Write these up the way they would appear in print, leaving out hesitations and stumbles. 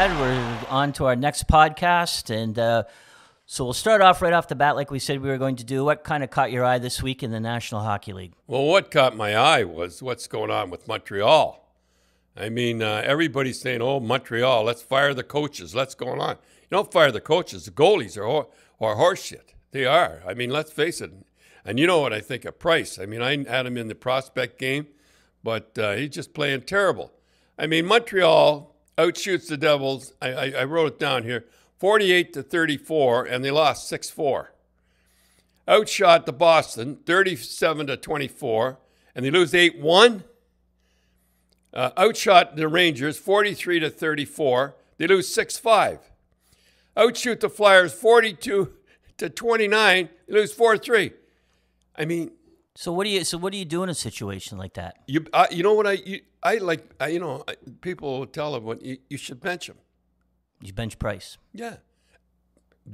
Brad. We're on to our next podcast, and so we'll start off right off the bat like we said we were going to do. What kind of caught your eye this week in the National Hockey League? Well, what caught my eye was what's going on with Montreal. I mean, everybody's saying, oh, Montreal, let's fire the coaches. Let's go on. You don't fire the coaches. The goalies are horseshit. They are. I mean, let's face it. And you know what I think of Price. I mean, I had him in the prospect game, but he's just playing terrible. I mean, Montreal outshoots the Devils. I wrote it down here, 48-34, and they lost 6-4. Outshot the Boston, 37-24, and they lose 8-1. Outshot the Rangers, 43-34. They lose 6-5. Outshoot the Flyers, 42-29. They lose 4-3. I mean, so what do you do in a situation like that? You know what I like. People will tell them you should bench him. You bench Price. Yeah,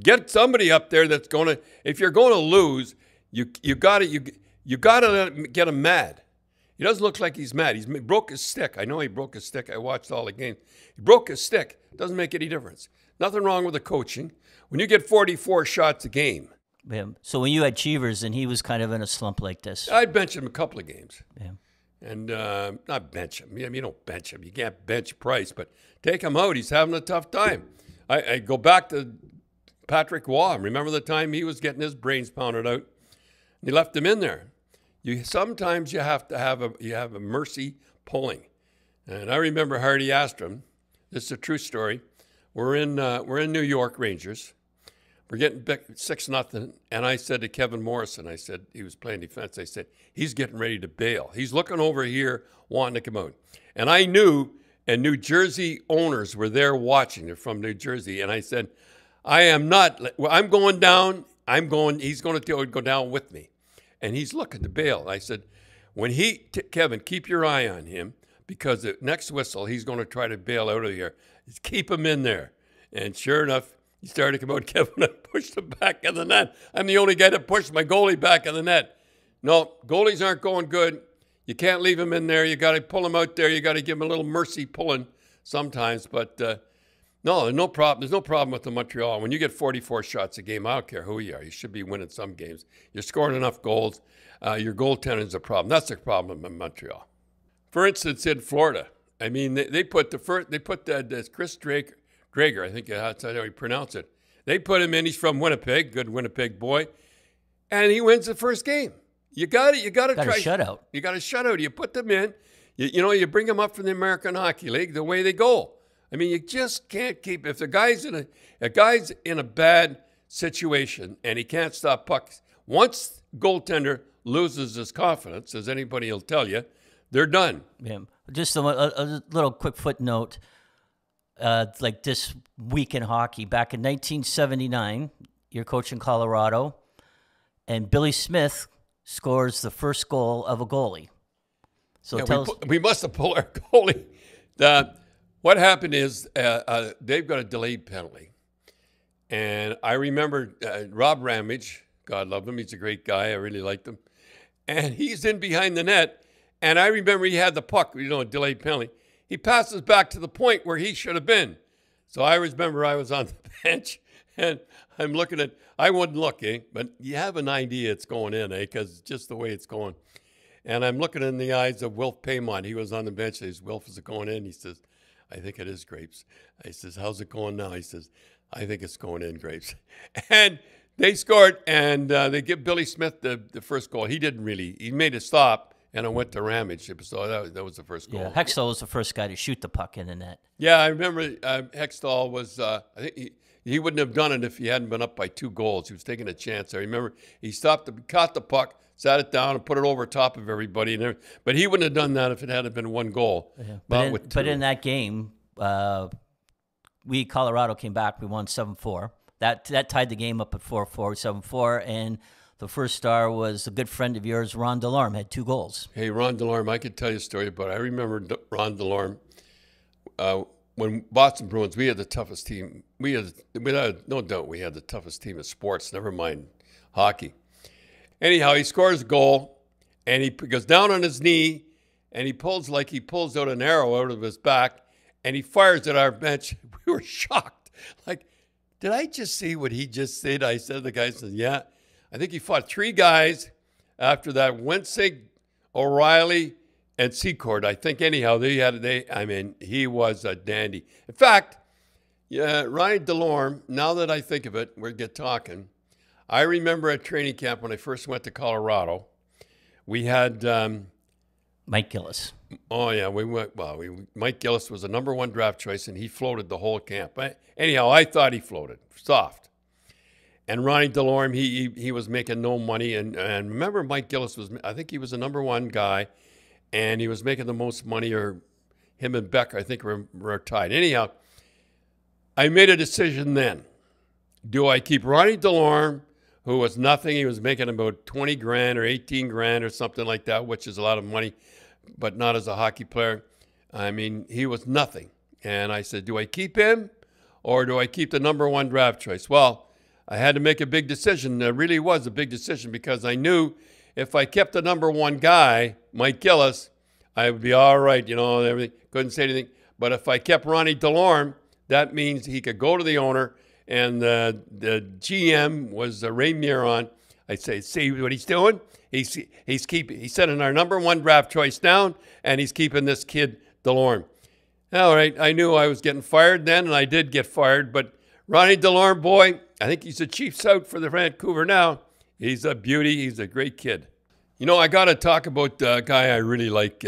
get somebody up there that's going to. If you're going to lose, you got to get him mad. He doesn't look like he's mad. He broke his stick. I know he broke his stick. I watched all the games. He broke his stick. Doesn't make any difference. Nothing wrong with the coaching. When you get 44 shots a game. Yeah. So when you had Cheevers and he was kind of in a slump like this. I'd bench him a couple of games. Yeah. And not bench him. I mean, you don't bench him. You can't bench Price, but take him out. He's having a tough time. I go back to Patrick Waugh. Remember the time he was getting his brains pounded out? And he left him in there. Sometimes you have to have a mercy pulling. And I remember Hardy Astrom. This is a true story. We're in New York, Rangers. We're getting back 6-0, and I said to Kevin Morrison, I said, he was playing defense, I said, he's getting ready to bail. He's looking over here, wanting to come out. And I knew, and New Jersey owners were there watching. They're from New Jersey. And I said, I'm going down. He's going to go down with me. And he's looking to bail. I said, Kevin, keep your eye on him, because the next whistle, he's going to try to bail out of here. Just keep him in there. And sure enough, he started to come out. Kevin, I pushed him back in the net. I'm the only guy that pushed my goalie back in the net. No, goalies aren't going good. You can't leave him in there. You got to pull him out there. You got to give him a little mercy pulling sometimes. But no, there's no problem. There's no problem with the Montreal. When you get 44 shots a game, I don't care who you are. You should be winning some games. You're scoring enough goals. Your goaltending is a problem. That's the problem in Montreal. For instance, in Florida, I mean, they put Chris Drager, I think that's how you pronounce it. They put him in. He's from Winnipeg, good Winnipeg boy, and he wins the first game. You got to try a shutout. You got a shutout. You put them in. You bring them up from the American Hockey League the way they go. I mean, you just can't keep. If the guy's in a bad situation and he can't stop pucks, once goaltender loses his confidence, as anybody will tell you, they're done. Yeah. Just a little quick footnote. Like this week in hockey, back in 1979, you're coaching Colorado, and Billy Smith scores the first goal of a goalie. So yeah, we must have pulled our goalie. What happened is they've got a delayed penalty. And I remember Rob Ramage, God love him, he's a great guy, I really liked him. And he's in behind the net, and I remember he had the puck, a delayed penalty. He passes back to the point where he should have been. So I remember I was on the bench, and I'm looking at, I wouldn't look, but you have an idea it's going in, because just the way it's going. And I'm looking in the eyes of Wilf Paymont. He was on the bench. He says, Wilf, is it going in? He says, I think it is, Grapes. I says, how's it going now? He says, I think it's going in, Grapes. And they scored, and they give Billy Smith the first goal. He didn't really. He made a stop. And it went to Ramage, so that was the first goal. Yeah, Hextall was the first guy to shoot the puck in the net. Yeah, I remember Hextall was, I think he wouldn't have done it if he hadn't been up by 2 goals. He was taking a chance there. I remember he caught the puck, sat it down, and put it over top of everybody. But he wouldn't have done that if it hadn't been 1 goal. Yeah. But in that game, Colorado came back. We won 7-4. That tied the game up at 4-4, 7-4, and the first star was a good friend of yours, Ron Delorme, had 2 goals. Hey, Ron Delorme, I could tell you a story about it. I remember Ron Delorme. When Boston Bruins, we had the toughest team. Without no doubt, we had the toughest team in sports, never mind hockey. Anyhow, he scores a goal, and he goes down on his knee, and he pulls out an arrow out of his back, and he fires at our bench. We were shocked. Like, did I just see what he just said? I said, the guy said, yeah. I think he fought 3 guys after that. Winsig, O'Reilly, and Secord. I think anyhow, he was a dandy. In fact, yeah, Ryan Delorme, now that I think of it, we'll get talking. I remember at training camp when I first went to Colorado, we had Mike Gillis. Oh, yeah, we went. Well, Mike Gillis was the #1 draft choice, and he floated the whole camp. Anyhow, I thought he floated soft. And Ronnie Delorme, he was making no money. And remember, Mike Gillis I think he was the #1 guy, and he was making the most money, or him and Beck, I think, were tied. Anyhow, I made a decision then. Do I keep Ronnie Delorme, who was nothing? He was making about 20 grand or 18 grand or something like that, which is a lot of money, but not as a hockey player. I mean, he was nothing. And I said, do I keep him or do I keep the #1 draft choice? Well, I had to make a big decision. It really was a big decision because I knew if I kept the #1 guy, Mike Gillis, I would be all right, everything. Couldn't say anything. But if I kept Ronnie Delorme, that means he could go to the owner, and the GM was Ray Miron. I say, see what he's doing? He's sending our #1 draft choice down, and he's keeping this kid Delorme. All right, I knew I was getting fired then, and I did get fired. But Ronnie Delorme, boy, I think he's the chief scout for the Vancouver now. He's a beauty. He's a great kid. I got to talk about the guy I really like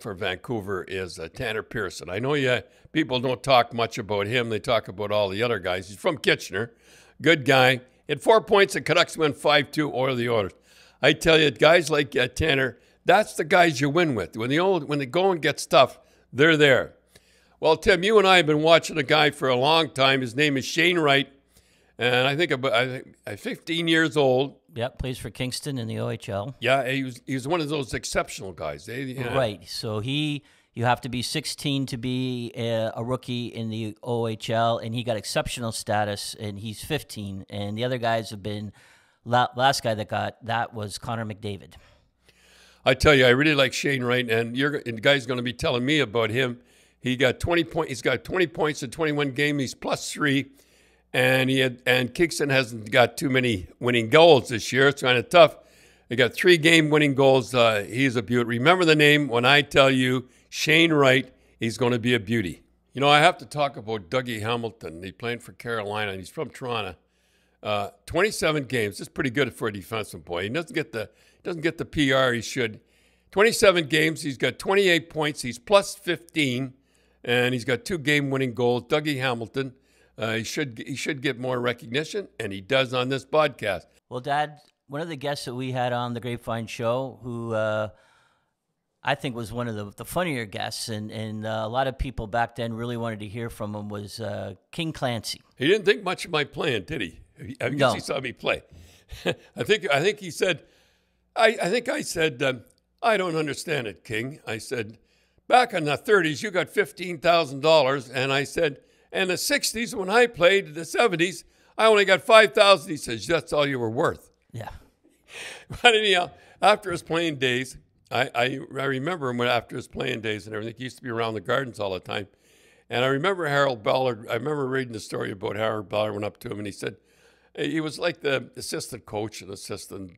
for Vancouver is Tanner Pearson. I know people don't talk much about him. They talk about all the other guys. He's from Kitchener. Good guy. He had 4 points. The Canucks win 5-2 over the Oilers. I tell you, guys like Tanner, that's the guys you win with. When the going gets tough, they're there. Well, Tim, you and I have been watching a guy for a long time. His name is Shane Wright, and I think 15 years old. Yep, plays for Kingston in the OHL. Yeah, he was one of those exceptional guys. Right. So you have to be 16 to be a rookie in the OHL, and he got exceptional status, and he's 15. And the other guys have been, last guy that got that was Connor McDavid. I tell you, I really like Shane Wright, and the guy's going to be telling me about him. He got 20 points. He's got 20 points in 21 games. He's +3. And Kingston hasn't got too many winning goals this year. It's kind of tough. They got 3 game winning goals. He's a beauty. Remember the name when I tell you Shane Wright, he's going to be a beauty. I have to talk about Dougie Hamilton. He's playing for Carolina, and he's from Toronto. 27 games. That's pretty good for a defensive boy. He doesn't get the PR he should. 27 games. He's got 28 points. He's +15, and he's got 2 game winning goals. Dougie Hamilton. He should get more recognition, and he does on this podcast. Well, Dad, one of the guests that we had on the Grapevine Show, who I think was one of the funnier guests, and a lot of people back then really wanted to hear from him, was King Clancy. He didn't think much of my playing, did he? I guess he saw me play. I think he said, I said, I don't understand it, King. I said, back in the 30s, you got $15,000, and I said, in the 60s, when I played, the 70s, I only got $5,000. He says, that's all you were worth. Yeah. But anyhow, after his playing days, I remember him after his playing days and everything. He used to be around the Gardens all the time. And I remember Harold Ballard. I remember reading the story about Harold Ballard went up to him, and he said, he was like the assistant coach and assistant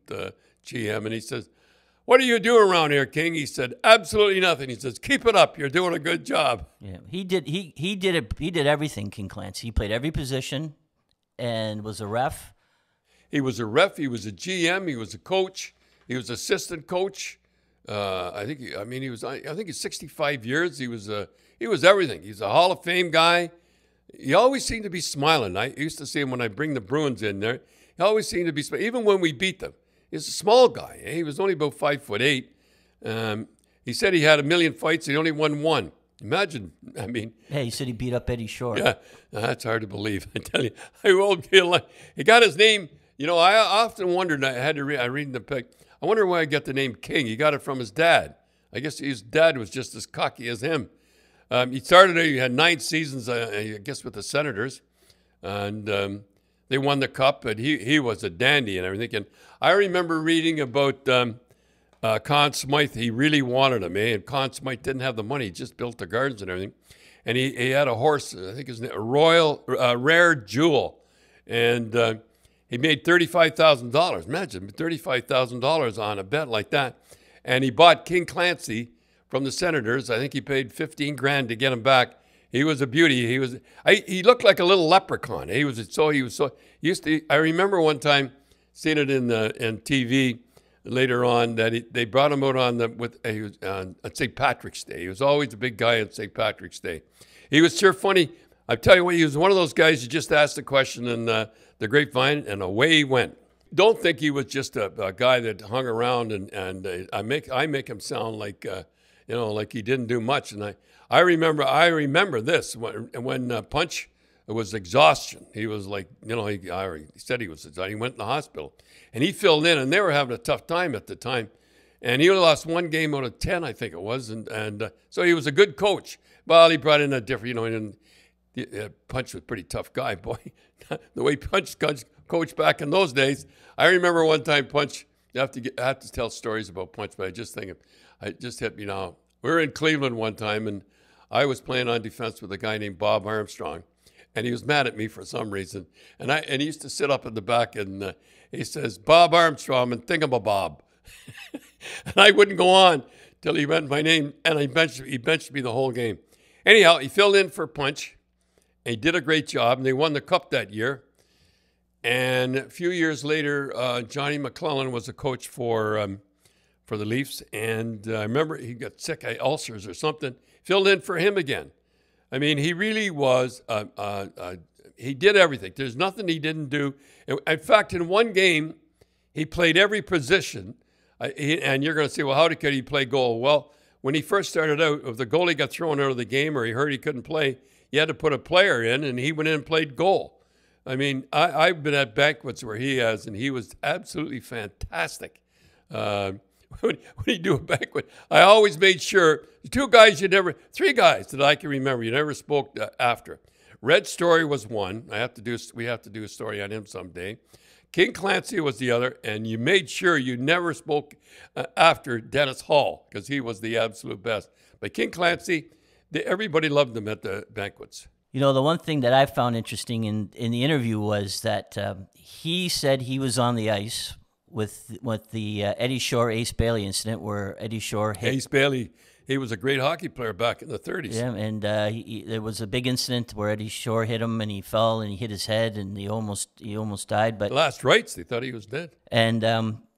GM, and he says, what do you do around here, King? He said, absolutely nothing. He says, keep it up. You're doing a good job. Yeah, he did everything, King Clancy. He played every position and was a ref. He was a ref. He was a GM. He was a coach. He was assistant coach. I think he's 65 years. He was everything. He's a Hall of Fame guy. He always seemed to be smiling. I used to see him when I bring the Bruins in there. He always seemed to be smiling, even when we beat them. He's a small guy. He was only about 5'8". He said he had 1 million fights. He only won 1. Imagine. I mean. Yeah, he said he beat up Eddie Shore. Yeah, that's hard to believe. I tell you, I won't feel like he got his name. I often wondered. I read in the pic. I wonder why I got the name King. He got it from his dad. I guess his dad was just as cocky as him. He had 9 seasons, I guess, with the Senators, and they won the cup. But he was a dandy and everything. And I remember reading about Conn Smythe. He really wanted him, And Conn Smythe didn't have the money. He just built the Gardens and everything. and he had a horse, I think his name, Rare Jewel, and he made $35,000. Imagine $35,000 on a bet like that, and he bought King Clancy from the Senators. I think he paid 15 grand to get him back. He was a beauty. He looked like a little leprechaun. He used to. I remember one time seeing it in TV later on that they brought him out on St. Patrick's Day. He was always a big guy on St. Patrick's Day. He was sure funny. I tell you what, he was one of those guys you just asked a question in the grapevine and away he went. Don't think he was just a guy that hung around and I make him sound like like he didn't do much. And I remember this when Punch was exhaustion. He was like, he said he was exhausted. He went in the hospital and he filled in, and they were having a tough time at the time. And he only lost 1 game out of 10, I think it was. And so he was a good coach. Well, he brought in a different, Punch was a pretty tough guy, boy. The way Punch coached back in those days. I remember one time Punch, I have to tell stories about Punch, but it just hit me now. We were in Cleveland one time, and I was playing on defense with a guy named Bob Armstrong, and he was mad at me for some reason. And he used to sit up in the back, and he says, Bob Armstrong and Thingamabob. And I wouldn't go on till he meant my name, and he benched me the whole game. Anyhow, he filled in for Punch, and he did a great job, and they won the Cup that year. And a few years later, Johnny McClellan was a coach for the Leafs, and I remember he got sick, ulcers or something, filled in for him again. I mean, he really was, he did everything. There's nothing he didn't do. In fact, in one game, he played every position, and you're going to say, well, how could he play goal? Well, when he first started out, if the goalie got thrown out of the game or he heard he couldn't play, you had to put a player in, and he went in and played goal. I mean, I've been at banquets where he has, and he was absolutely fantastic. When you do a banquet, I always made sure three guys that I can remember you never spoke after. Red Story was one. We have to do a story on him someday. King Clancy was the other, and you made sure you never spoke after Dennis Hall because he was the absolute best. But King Clancy, everybody loved him at the banquets. The one thing that I found interesting in the interview was that he said he was on the ice with the Eddie Shore, Ace Bailey incident where Eddie Shore hit. Ace Bailey, he was a great hockey player back in the 30s. Yeah, and there was a big incident where Eddie Shore hit him and he fell and he hit his head and he almost died. But last rites, they thought he was dead. And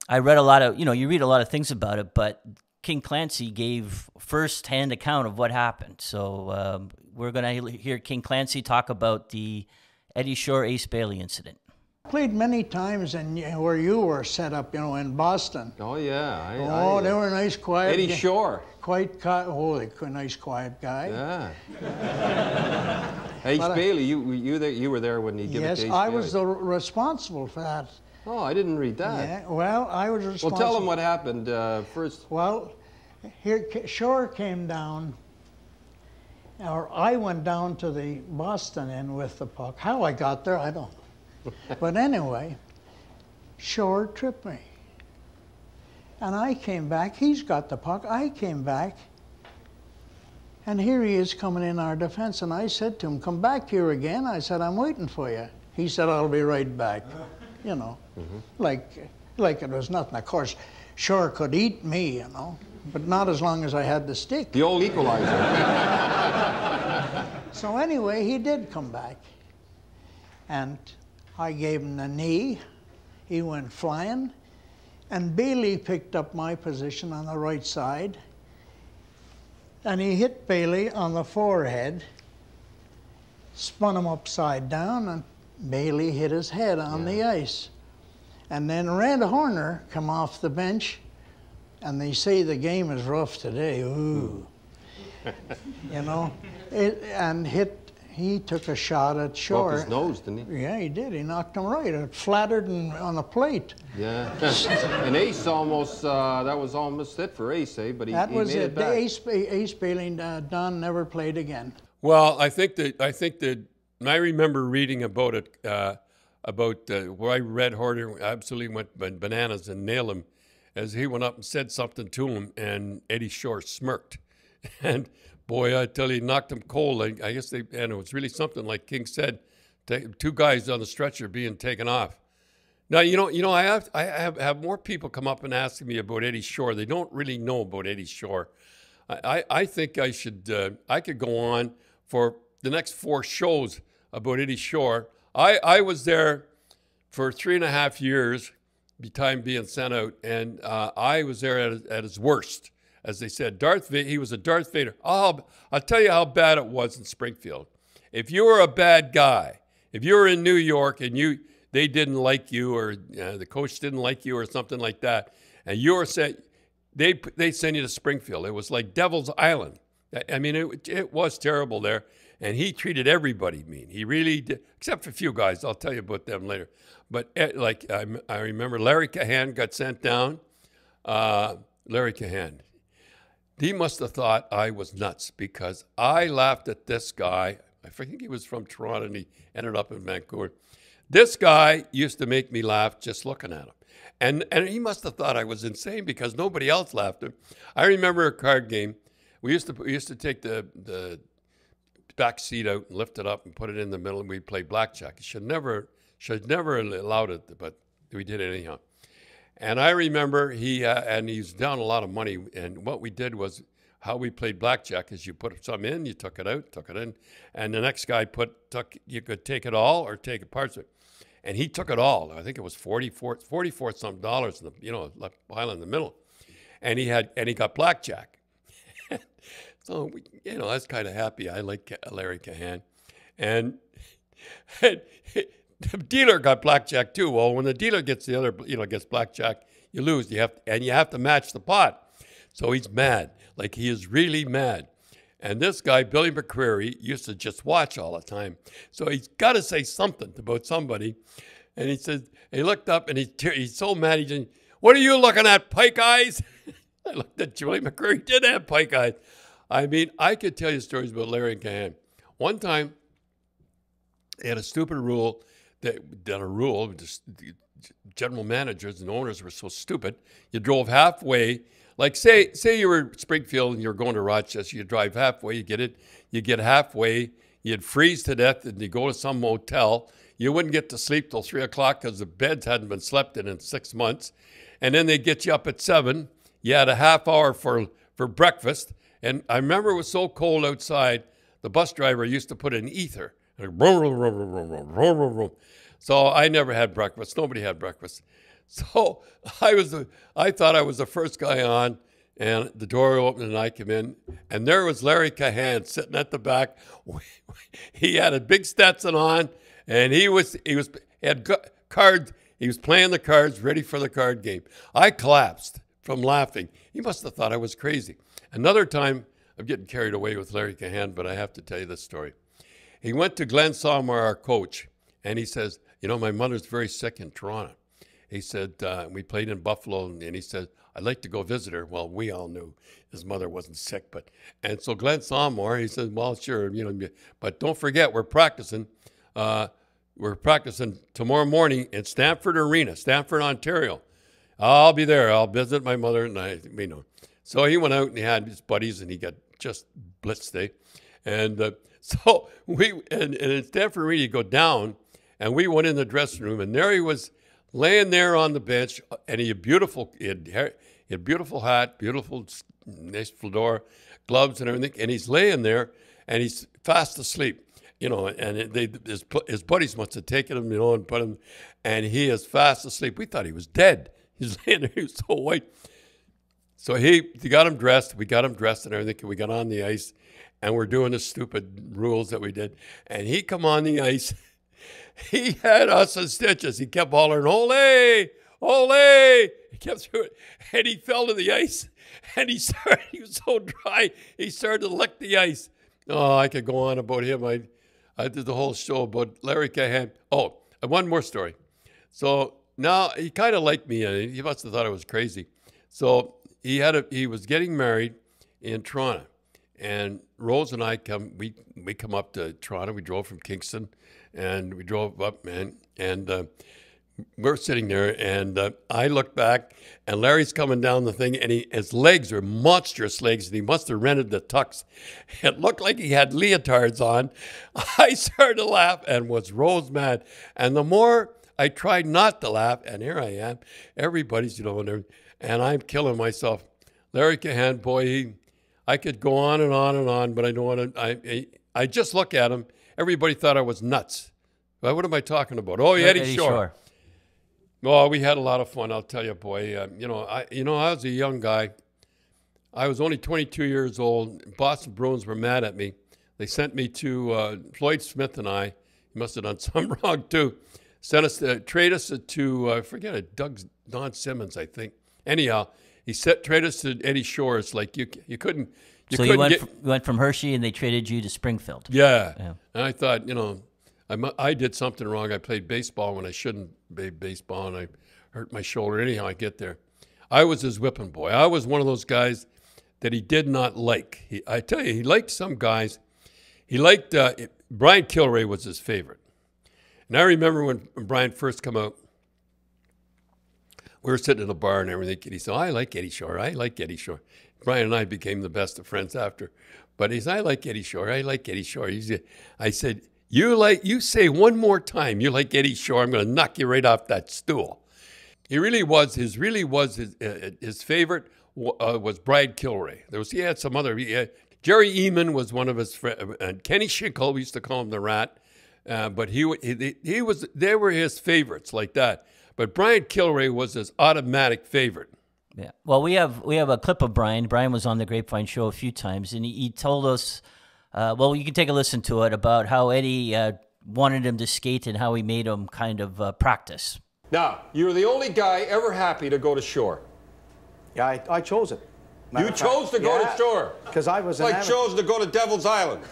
I read a lot of, you read a lot of things about it, but King Clancy gave first-hand account of what happened. So we're going to hear King Clancy talk about the Eddie Shore, Ace Bailey incident. Played many times where you were set up, in Boston. Oh yeah. They were nice, quiet. Eddie Shore. Nice, quiet guy. Yeah. Ace Bailey, you were there when he gave it to Ace Yes, I Bailey. was responsible for that. Oh, I didn't read that. Yeah, well, I was responsible. Well, tell him what happened first. Well, Shore came down, or I went down to the Boston end with the puck. How I got there, I don't know. But anyway, Shore tripped me. And I came back. He's got the puck. I came back. And here he is coming in our defense. And I said to him, come back here again. I said, I'm waiting for you. He said, I'll be right back. Like it was nothing. Of course, Shore could eat me, but not as long as I had the stick. The old equalizer. So anyway, he did come back. And I gave him the knee. He went flying. And Bailey picked up my position on the right side. And he hit Bailey on the forehead, spun him upside down, and Bailey hit his head on the ice. And then Red Horner come off the bench, and they say the game is rough today. Ooh. He took a shot at Shore. Broke his nose, didn't he? Yeah, he did. He knocked him right. It flattered on the plate. Yeah. And Ace almost, that was almost it for Ace, eh? But he made it back. Ace Bailey Don never played again. Well, I think that I remember reading about it, where Red Horner absolutely went bananas and nailed him as he went up and said something to him, and Eddie Shore smirked. And boy, I tell you, he knocked him cold. I guess and it was really something like King said, two guys on the stretcher being taken off. Now, I have more people come up and ask me about Eddie Shore. They don't really know about Eddie Shore. I think I could go on for the next 4 shows about Eddie Shore. I was there for 3.5 years, time being sent out, and I was there at his worst, as they said. He was a Darth Vader. I'll tell you how bad it was in Springfield. If you were a bad guy, if you were in New York and they didn't like you, or the coach didn't like you, or something like that, and you were sent, they send you to Springfield. It was like Devil's Island. I mean, it was terrible there, and he treated everybody mean. He really did, except for a few guys. I'll tell you about them later. But I remember Larry Cahan got sent down. Larry Cahan, he must have thought I was nuts, because I laughed at this guy. I think he was from Toronto, and he ended up in Vancouver. This guy used to make me laugh just looking at him. And he must have thought I was insane, because nobody else laughed at him. I remember a card game. We used to take the back seat out and lift it up and put it in the middle, and we'd play blackjack. Should never allowed it, but we did it anyhow. And I remember he was down a lot of money. And what we did was, how we played blackjack is you put some in, you took it out, took it in, and the next guy you could take it all or take parts of it. And he took it all. I think it was $44 some dollars, left pile in the middle. And he got blackjack. So, I was kind of happy. I like Larry Cahan. And the dealer got blackjack too. Well, when the dealer gets gets blackjack, you lose. You have to match the pot. So he's mad. Like, he is really mad. And this guy, Billy McCreary, used to just watch all the time. So he's got to say something about somebody. And he looked up, and he's so mad. He said, "What are you looking at, pike eyes?" I looked at Billy McCreary. Did have pike eyes. I mean, I could tell you stories about Larry Cahan. One time, they had a stupid rule the general managers and owners were so stupid. You drove halfway. Like, say you were in Springfield and you're going to Rochester, you drive halfway, you get halfway, you'd freeze to death, and you go to some motel. You wouldn't get to sleep till 3 o'clock because the beds hadn't been slept in 6 months. And then they'd get you up at 7. You had a half hour for breakfast. And I remember it was so cold outside, the bus driver used to put in ether. So I never had breakfast. Nobody had breakfast. So I thought I was the first guy on, and the door opened and I came in, and there was Larry Cahan sitting at the back. He had a big Stetson on, and he had cards. He was playing the cards, ready for the card game. I collapsed from laughing. He must have thought I was crazy. Another time, I'm getting carried away with Larry Cahan, but I have to tell you this story. He went to Glenn Sommer, our coach, and he says, my mother's very sick in Toronto. He said, we played in Buffalo, and he said, I'd like to go visit her. Well, we all knew his mother wasn't sick, and so Glenn Sommer, he said, well, sure, but don't forget, we're practicing. We're practicing tomorrow morning at Stamford Arena, Stamford, Ontario. I'll be there. I'll visit my mother, and So he went out and he had his buddies, and he got just blitzed, eh? And so and in Stamford Arena, you go down, and we went in the dressing room, and there he was, laying there on the bench, and he had beautiful hat, beautiful nice fedora, gloves and everything, and he's laying there, and he's fast asleep, and his buddies must have taken him, and put him, and he is fast asleep. We thought he was dead. He's laying there, he was so white. So he got him dressed, we got him dressed and everything, and we got on the ice, and we're doing the stupid rules that we did, and he come on the ice. He had us in stitches. He kept hollering, "Ole! Ole!" He kept through it. And he fell to the ice. And he was so dry, he started to lick the ice. Oh, I could go on about him. I did the whole show about Larry Cahan. Oh, and one more story. So now he kind of liked me. He must have thought I was crazy. So he was getting married in Toronto. And Rose and I come up to Toronto. We drove from Kingston. And we drove up, man, and we're sitting there, and I look back, and Larry's coming down the thing, and his legs are monstrous legs, and he must have rented the tux. It looked like he had leotards on. I started to laugh and was rose mad. And the more I tried not to laugh, and here I am, everybody's, and I'm killing myself. Larry Cahan, boy, I could go on and on and on, but I don't want to. I just look at him. Everybody thought I was nuts. Well, what am I talking about? Oh, Eddie Shore. Oh, we had a lot of fun, I'll tell you, boy. I was a young guy. I was only 22 years old. Boston Bruins were mad at me. They sent me to Floyd Smith and I. He must have done some wrong too. Trade us to I forget it, Don Simmons, I think. Anyhow, he trade us to Eddie Shore. It's like you couldn't. You went from Hershey, and they traded you to Springfield. Yeah. And I thought, I did something wrong. I played baseball when I shouldn't play baseball, and I hurt my shoulder. Anyhow, I get there. I was his whipping boy. I was one of those guys that he did not like. I tell you, he liked some guys. He liked Brian Kilray was his favorite. And I remember when Brian first come out, we were sitting in a bar and everything. And he said, I like Eddie Shore. I like Eddie Shore. Brian and I became the best of friends after. But he said, I like Eddie Shore. I like Eddie Shore. I said, you say one more time you like Eddie Shore, I'm going to knock you right off that stool. His favorite was Brian Kilray. He had some other. Jerry Eamon was one of his friends, and Kenny Schinkel, we used to call him the Rat. But they were his favorites like that. But Brian Kilray was his automatic favorite. Yeah. Well, we have a clip of Brian. Brian was on the Grapevine Show a few times, and he told us. You can take a listen to it about how Eddie wanted him to skate and how he made him kind of practice. Now, you were the only guy ever happy to go to Shore. Yeah, I chose it. You chose to go to Shore? Because I was I chose to go to Devil's Island.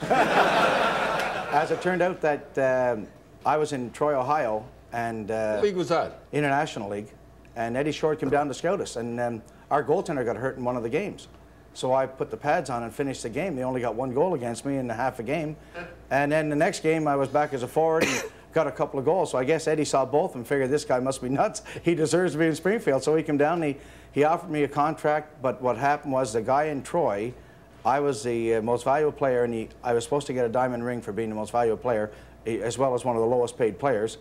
As it turned out that I was in Troy, Ohio, and what league was that? International League, and Eddie Shore came down to scout us, and our goaltender got hurt in one of the games. So I put the pads on and finished the game. They only got one goal against me in half a game. And then the next game, I was back as a forward and got a couple of goals. So I guess Eddie saw both and figured this guy must be nuts. He deserves to be in Springfield. So he came down and he offered me a contract. But what happened was the guy in Troy, I was the most valuable player, and I was supposed to get a diamond ring for being the most valuable player, as well as one of the lowest paid players.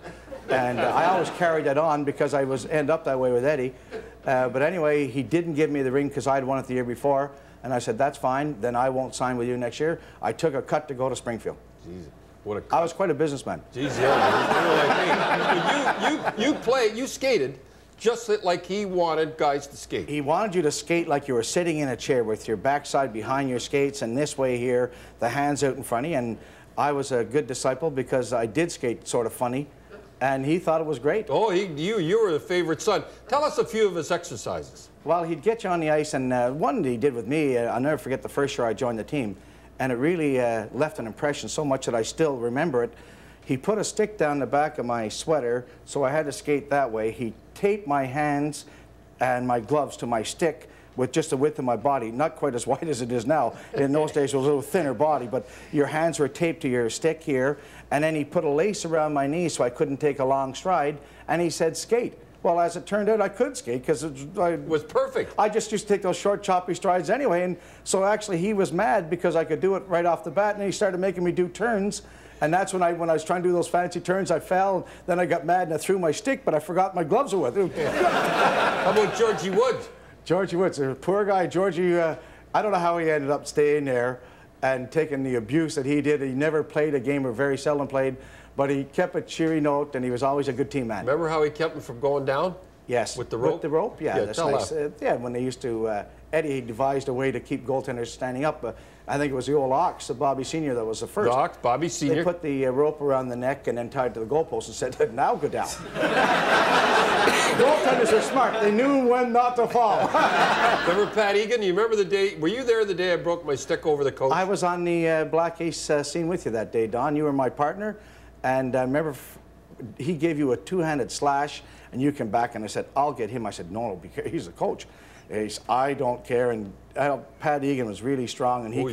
And I always carried that on because I end up that way with Eddie. But anyway, he didn't give me the ring because I'd won it the year before. And I said, that's fine, then I won't sign with you next year. I took a cut to go to Springfield. Jeez, what a cut. I was quite a businessman. Jeez, yeah. You skated just like he wanted guys to skate. He wanted you to skate like you were sitting in a chair with your backside behind your skates and this way here, the hands out in front of you. And I was a good disciple because I did skate sort of funny. And he thought it was great. Oh, you were the favorite son. Tell us a few of his exercises. Well, he'd get you on the ice, and one that he did with me, I'll never forget the first year I joined the team, and it really left an impression so much that I still remember it. He put a stick down the back of my sweater, so I had to skate that way. He taped my hands and my gloves to my stick with just the width of my body, not quite as wide as it is now. In those days, it was a little thinner body, but your hands were taped to your stick here, and then he put a lace around my knee so I couldn't take a long stride, and he said, skate. Well, as it turned out, I could skate because it was perfect. I just used to take those short, choppy strides anyway, and so actually he was mad because I could do it right off the bat, and he started making me do turns, and that's when I was trying to do those fancy turns, I fell, then I got mad and I threw my stick, but I forgot my gloves were with it. How about Georgie Woods? Georgie Woods, a poor guy. Georgie, I don't know how he ended up staying there and taking the abuse that he did. He never played a game, or very seldom played, but he kept a cheery note, and he was always a good team man. Remember how he kept him from going down? Yes. With the rope? With the rope, yeah. That's nice. Yeah, when they used to, Eddie devised a way to keep goaltenders standing up. I think it was the old Ox, Bobby Sr., that was the first. The Ox, Bobby Sr. They put the rope around the neck and then tied to the goalpost and said, now go down. Goaltenders are smart. They knew when not to fall. Remember Pat Egan? You remember the day, were you there the day I broke my stick over the coach? I was on the Black Ace scene with you that day, Don. You were my partner. And I remember he gave you a two-handed slash, and you came back and I said, I'll get him. I said, no, because he's a coach. I don't care. And Pat Egan was really strong, and he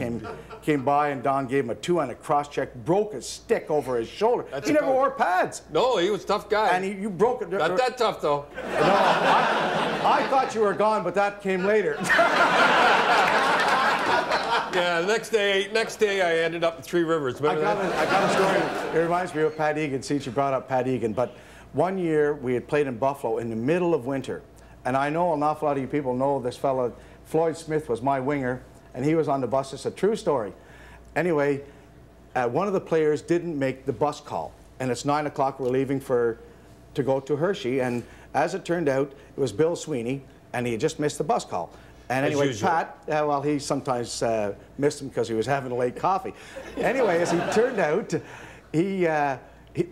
came by, and Don gave him a two-handed cross-check, broke his stick over his shoulder. He never wore pads. No, he was a tough guy. And you broke it. Not that tough, though. No, I thought you were gone, but that came later. Yeah, the next day I ended up in Three Rivers. I got a story. It reminds me of Pat Egan, since you brought up Pat Egan. But one year we had played in Buffalo in the middle of winter. And I know an awful lot of you people know this fella, Floyd Smith, was my winger, and he was on the bus. It's a true story. Anyway, one of the players didn't make the bus call. And it's 9 o'clock, we're leaving to go to Hershey. And as it turned out, it was Bill Sweeney, and he had just missed the bus call. And anyway, Pat, well, he sometimes missed him because he was having a late coffee. Anyway, as it turned out,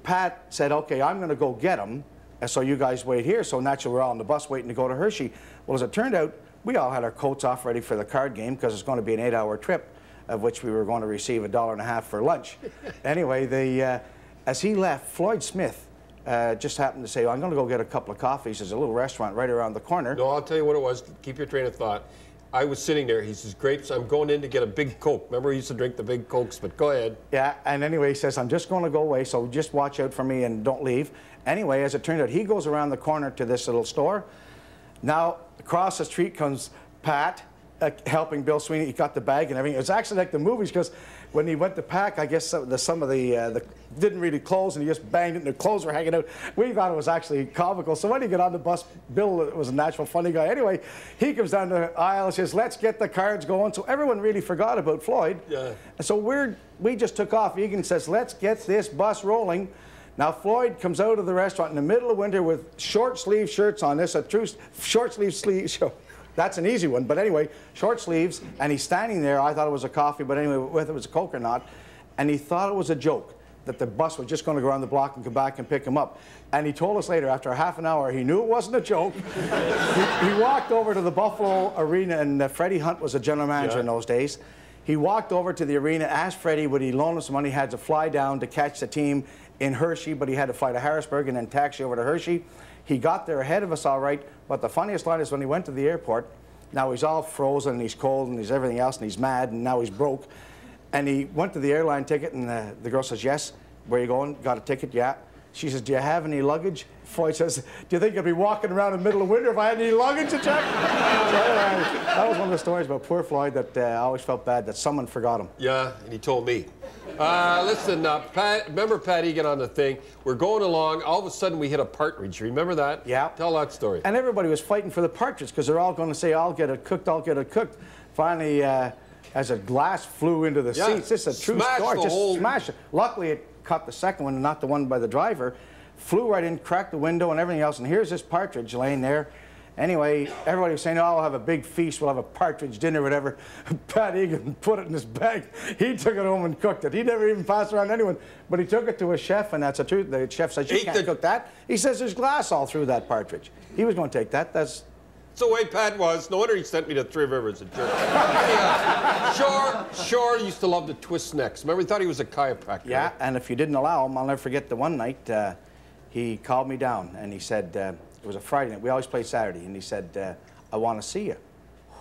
Pat said, okay, I'm going to go get him, so you guys wait here. So naturally, we're all on the bus waiting to go to Hershey. Well, as it turned out, we all had our coats off ready for the card game because it's going to be an 8-hour trip, of which we were going to receive $1.50 for lunch. Anyway, as he left, Floyd Smith just happened to say, I'm going to go get a couple of coffees. There's a little restaurant right around the corner. No, I'll tell you what it was. Keep your train of thought. I was sitting there. He says, grapes, I'm going in to get a big Coke. Remember, he used to drink the big Cokes, but go ahead. Yeah, and anyway, he says, I'm just going to go away, so just watch out for me and don't leave. Anyway, as it turned out, he goes around the corner to this little store. Now, across the street comes Pat, helping Bill Sweeney. He got the bag and everything. It was actually like the movies, because when he went to pack, I guess some of the didn't really close, and he just banged it, and the clothes were hanging out. We thought it was actually comical. So when he got on the bus, Bill was a natural funny guy. Anyway, he comes down the aisle and says, let's get the cards going. So everyone really forgot about Floyd. Yeah. And so we just took off. Egan says, let's get this bus rolling. Now, Floyd comes out of the restaurant in the middle of winter with short sleeve shirts on. This a true short sleeve show. That's an easy one, but anyway, short sleeves, and he's standing there. I thought it was a coffee, but anyway, whether it was a Coke or not, and he thought it was a joke that the bus was just going to go around the block and come back and pick him up. And he told us later, after a half an hour, he knew it wasn't a joke. he walked over to the Buffalo Arena, and Freddie Hunt was a general manager in those days. He walked over to the arena, asked Freddie would he loan him some money. He had to fly down to catch the team in Hershey, but he had to fly to Harrisburg and then taxi over to Hershey. He got there ahead of us all right, but the funniest line is when he went to the airport. Now he's all frozen, and he's cold, and he's everything else, and he's mad, and now he's broke. And he went to the airline ticket, and the girl says, yes, where you going? Got a ticket? Yeah. She says, do you have any luggage? Floyd says, do you think I'd be walking around in the middle of winter if I had any luggage to check? So anyway, that was one of the stories about poor Floyd that I always felt bad that someone forgot him. Yeah, and he told me. Listen, Pat, remember Pat Egan on the thing? We're going along, all of a sudden we hit a partridge. Remember that? Yeah. Tell that story. And everybody was fighting for the partridge because they're all going to say, I'll get it cooked, I'll get it cooked. Finally, as a glass flew into the seats, this is a true story, just smashed it. Luckily, it caught the second one and not the one by the driver. Flew right in, cracked the window and everything else, and here's this partridge laying there. Anyway, everybody was saying, oh, we'll have a big feast, we'll have a partridge dinner, whatever. Pat Egan put it in his bag. He took it home and cooked it. He never even passed it around to anyone, but he took it to a chef, and that's the truth. The chef says, you can't cook that. He says, there's glass all through that partridge. He was going to take that. That's the way Pat was. No wonder he sent me to Three Rivers. A jerk. Shore used to love to twist necks. Remember, he thought he was a chiropractor. Yeah, and if you didn't allow him, I'll never forget the one night he called me down, and he said, it was a Friday night. We always play Saturday, and he said, I want to see you.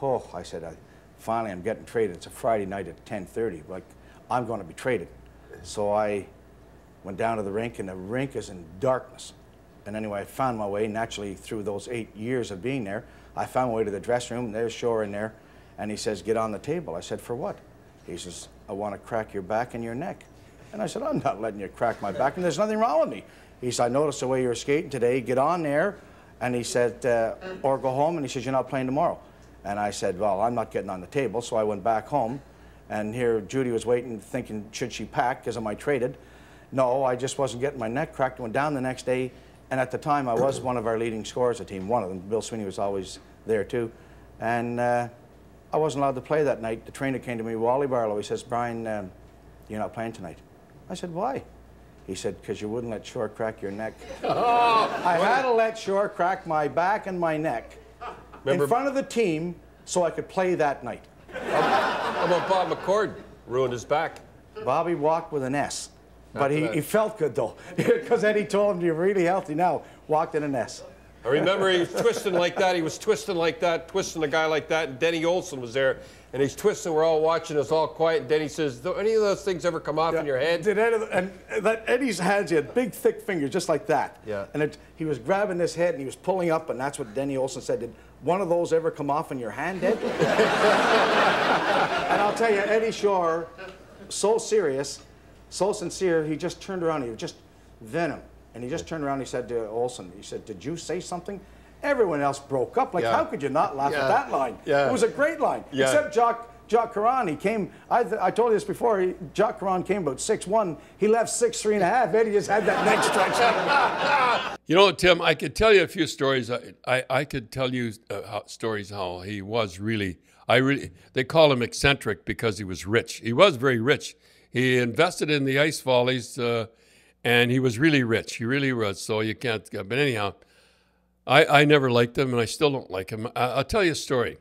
Oh, I said, finally, I'm getting traded. It's a Friday night at 10:30. Like, I'm going to be traded. So I went down to the rink, and the rink is in darkness. And anyway, I found my way, naturally, through those 8 years of being there. I found my way to the dressing room, and there's Shore in there, and he says, get on the table. I said, for what? He says, I want to crack your back and your neck. And I said, I'm not letting you crack my back, and there's nothing wrong with me. He said, I noticed the way you were skating today. Get on there. And he said, or go home. And he says, you're not playing tomorrow. And I said, well, I'm not getting on the table. So I went back home. And here Judy was waiting, thinking, should she pack because am I traded? No, I just wasn't getting my neck cracked. Went down the next day. And at the time, I was one of our leading scorers of the team, one of them. Bill Sweeney was always there, too. And I wasn't allowed to play that night. The trainer came to me, Wally Barlow. He says, Brian, you're not playing tonight. I said, why? He said, because you wouldn't let Shore crack your neck. I had to let Shore crack my back and my neck in front of the team so I could play that night. How about Bob McCord? Ruined his back. Bobby walked with an S. But he felt good, though, because Eddie told him, you're really healthy now. Walked in an S. I remember he was twisting like that. He was twisting like that, twisting a guy like that. And Denny Olsen was there, and he's twisting. We're all watching us, all quiet. And Denny says, "Do any of those things ever come off in your head?" And that Eddie's hands, he had big, thick fingers, just like that. Yeah. And he was grabbing his head, and he was pulling up, and that's what Denny Olsen said. Did one of those ever come off in your hand, Ed? And I'll tell you, Eddie Shore, so serious, so sincere, he just turned around. He was just venom. And he just turned around and he said to Olsen, he said, "Did you say something?" Everyone else broke up. Like, how could you not laugh at that line? Yeah. It was a great line. Yeah. Except Jacques Caron, he came, I told you this before, Jacques Caron came about 6'1". He left 6'3.5". Eddie just had that neck stretch. You know, Tim, I could tell you a few stories. I could tell you stories how he was really, they call him eccentric because he was rich. He was very rich. He invested in the ice volleys, and he was really rich. He really was. So you can't. But anyhow, I never liked him, and I still don't like him. I'll tell you a story.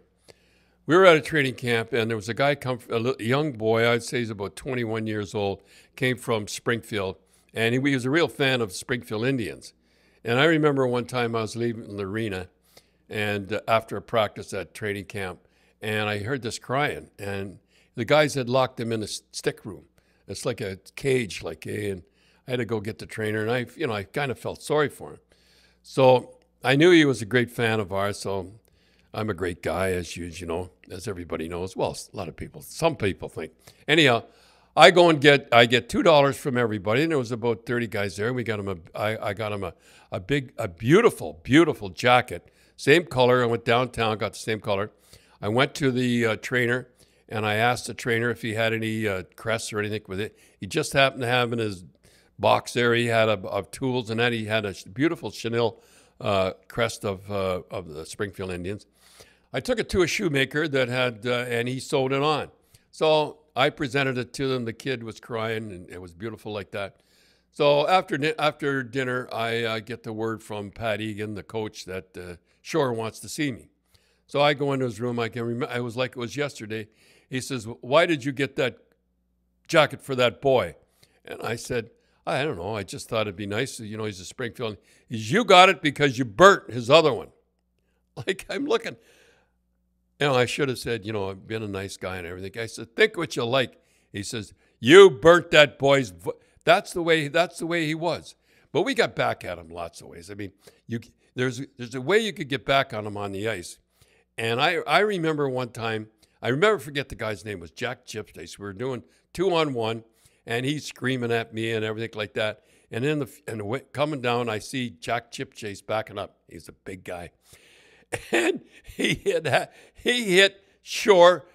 We were at a training camp, and there was a guy, a young boy, I'd say he's about 21 years old, came from Springfield, and he was a real fan of Springfield Indians. And I remember one time I was leaving the arena, and after a practice at training camp, and I heard this crying, and the guys had locked him in a stick room. It's like a cage, and I had to go get the trainer, and I kind of felt sorry for him. So I knew he was a great fan of ours, so I'm a great guy, as as everybody knows. Well, a lot of people, some people think. Anyhow, I go and I get $2 from everybody, and there was about 30 guys there. And we got him I got him a beautiful, beautiful jacket, same color. I went downtown, got the same color. I went to the trainer, and I asked the trainer if he had any crests or anything with it. He just happened to have in his box there, he had of tools, and then he had a beautiful chenille crest of the Springfield Indians. I took it to a shoemaker that had, and he sewed it on. So I presented it to them. The kid was crying, and it was beautiful like that. So after dinner, I get the word from Pat Egan, the coach, that Shore wants to see me. So I go into his room. I can remember. It was like it was yesterday. He says, "Why did you get that jacket for that boy?" And I said, "I don't know. I just thought it'd be nice. He's a Springfield." He says, "You got it because you burnt his other one." Like, I'm looking. I should have said, I've been a nice guy and everything. I said, "Think what you like." He says, "You burnt that boy's." That's the way he was. But we got back at him lots of ways. I mean, there's a way you could get back on him on the ice. And I remember one time, forget the guy's name, was Jack Chipchase. We were doing 2-on-1, and he's screaming at me and everything like that. And coming down, I see Jack Chipchase backing up. He's a big guy. And he hit Shore.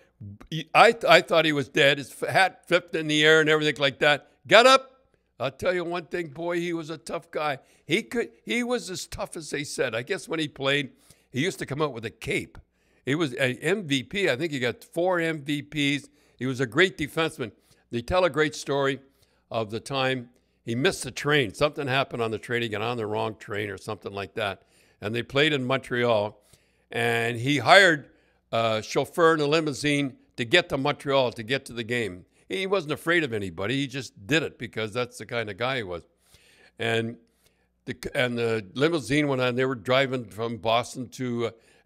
I thought he was dead. His hat flipped in the air and everything like that. Got up. I'll tell you one thing, boy, he was a tough guy. He was as tough as they said. I guess when he played, he used to come out with a cape. He was an MVP. I think he got 4 MVPs. He was a great defenseman. They tell a great story of the time he missed the train. Something happened on the train. He got on the wrong train or something like that. And they played in Montreal. And he hired a chauffeur in a limousine to get to Montreal to get to the game. He wasn't afraid of anybody. He just did it because that's the kind of guy he was. And the limousine went on. They were driving from Boston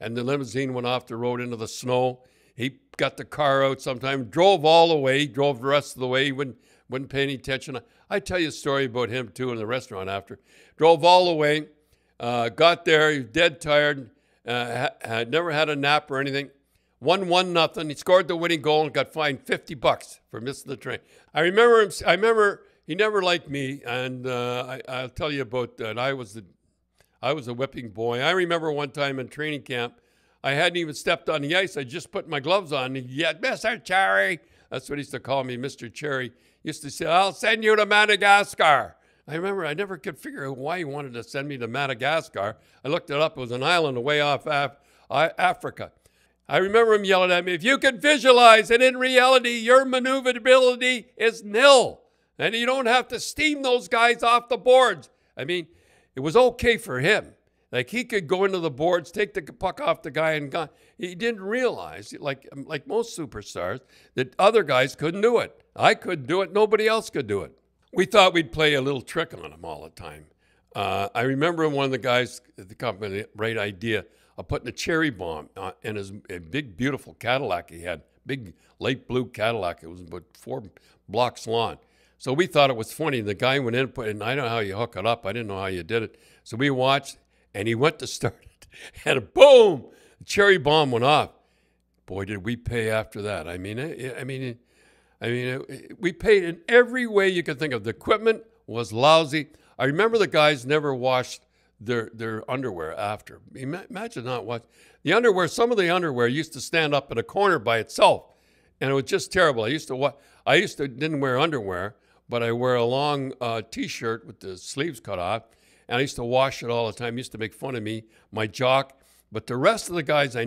and the limousine went off the road into the snow. He got the car out sometime, drove all the way, drove the rest of the way. He wouldn't pay any attention. I tell you a story about him, too, in the restaurant after. Drove all the way, got there. He was dead tired, had never had a nap or anything. Won 1-0. He scored the winning goal and got fined $50 for missing the train. I remember he never liked me, and I'll tell you about that. I was a whipping boy. I remember one time in training camp, I hadn't even stepped on the ice. I just put my gloves on. And he said, "Mr. Cherry." That's what he used to call me, Mr. Cherry. He used to say, "I'll send you to Madagascar." I remember I never could figure out why he wanted to send me to Madagascar. I looked it up. It was an island away off Africa. I remember him yelling at me, "If you can visualize, and in reality, your maneuverability is nil. And you don't have to steam those guys off the boards." I mean, it was okay for him. Like, he could go into the boards, take the puck off the guy, and gone. He didn't realize, like most superstars, that other guys couldn't do it. I couldn't do it. Nobody else could do it. We thought we'd play a little trick on him all the time. I remember one of the guys at the company, right idea of putting a cherry bomb in a big, beautiful Cadillac he had, big light blue Cadillac. It was about 4 blocks long. So we thought it was funny. The guy went in and put it, and I don't know how you hook it up. I didn't know how you did it. So we watched, and he went to start it, and boom, the cherry bomb went off. Boy, did we pay after that. We paid in every way you could think of. The equipment was lousy. I remember the guys never washed their underwear after. Imagine not watching. The underwear, some of the underwear used to stand up in a corner by itself, and it was just terrible. I used to didn't wear underwear, but I wear a long T-shirt with the sleeves cut off, and I used to wash it all the time. Used to make fun of me, my jock. But the rest of the guys, I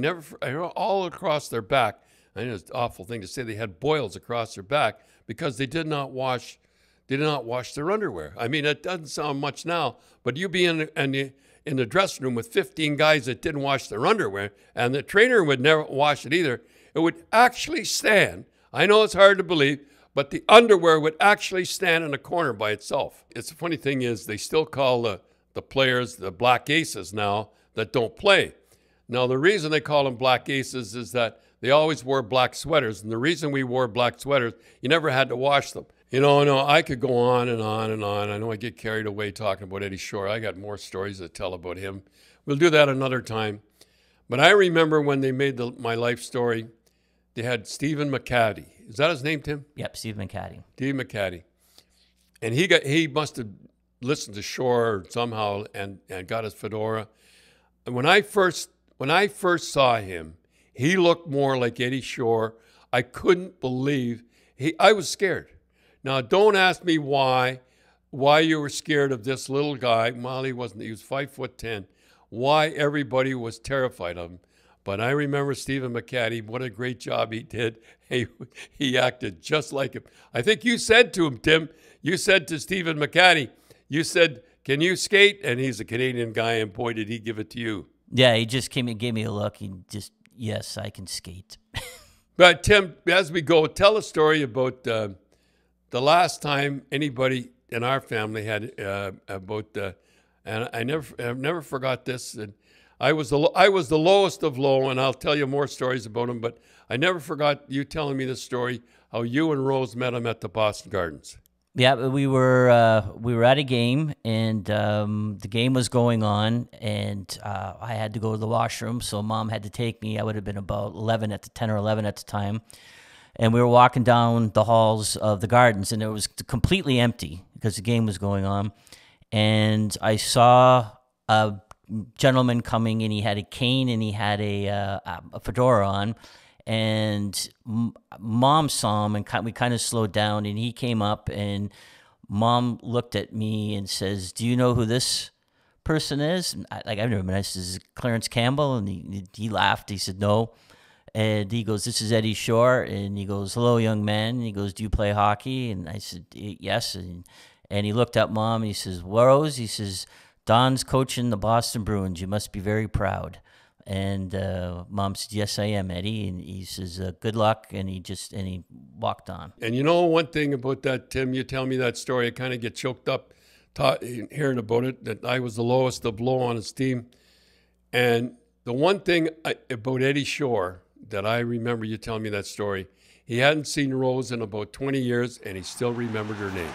all across their back. I know it's an awful thing to say. They had boils across their back because they did not wash their underwear. I mean, it doesn't sound much now, but you be in the dressing room with 15 guys that didn't wash their underwear, and the trainer would never wash it either. It would actually stand. I know it's hard to believe, but the underwear would actually stand in a corner by itself. It's the funny thing is they still call the players the black aces now that don't play. Now, the reason they call them black aces is that they always wore black sweaters. And the reason we wore black sweaters, you never had to wash them. No, I could go on and on and on. I know I get carried away talking about Eddie Shore. I got more stories to tell about him. We'll do that another time. But I remember when they made my life story, they had Stephen McCaddy. Is that his name, Tim? Yep, Steve McCaddy. Steve McCaddy. And he must have listened to Shore somehow and got his fedora. And when I first saw him, he looked more like Eddie Shore. I couldn't believe I was scared. Now, don't ask me why you were scared of this little guy. Well, he wasn't. He was 5'10". Why everybody was terrified of him. But I remember Stephen McCaddy, what a great job he did. He acted just like him. I think you said to him, Tim, you said to Stephen McCaddy, you said, can you skate? And he's a Canadian guy, and boy, did he give it to you. Yeah, he just came and gave me a look. He just, yes, I can skate. But Tim, as we go, tell a story about the last time anybody in our family had and I've never forgot this. And I was the lowest of low, and I'll tell you more stories about him. But I never forgot you telling me the story how you and Rose met him at the Boston Gardens. Yeah, we were at a game, and the game was going on, and I had to go to the washroom, so Mom had to take me. I would have been about 10 or 11 at the time, and we were walking down the halls of the Gardens, and it was completely empty because the game was going on, and I saw a gentleman coming, and he had a cane, and he had a fedora on. And Mom saw him, and we kind of slowed down, and he came up, and Mom looked at me and says, do you know who this person is? And I've never met him. I says, Clarence Campbell? And he laughed. He said, no. And he goes, this is Eddie Shore. And he goes, hello, young man. And he goes, do you play hockey? And I said, yes. And he looked at Mom, and he says, Rose? He says, Don's coaching the Boston Bruins. You must be very proud. And Mom said, yes, I am, Eddie. And he says, good luck. And he walked on. And you know one thing about that, Tim, you tell me that story, I kind of get choked up hearing about it, that I was the lowest of low on his team. And the one thing about Eddie Shore that I remember you telling me that story, he hadn't seen Rose in about 20 years, and he still remembered her name.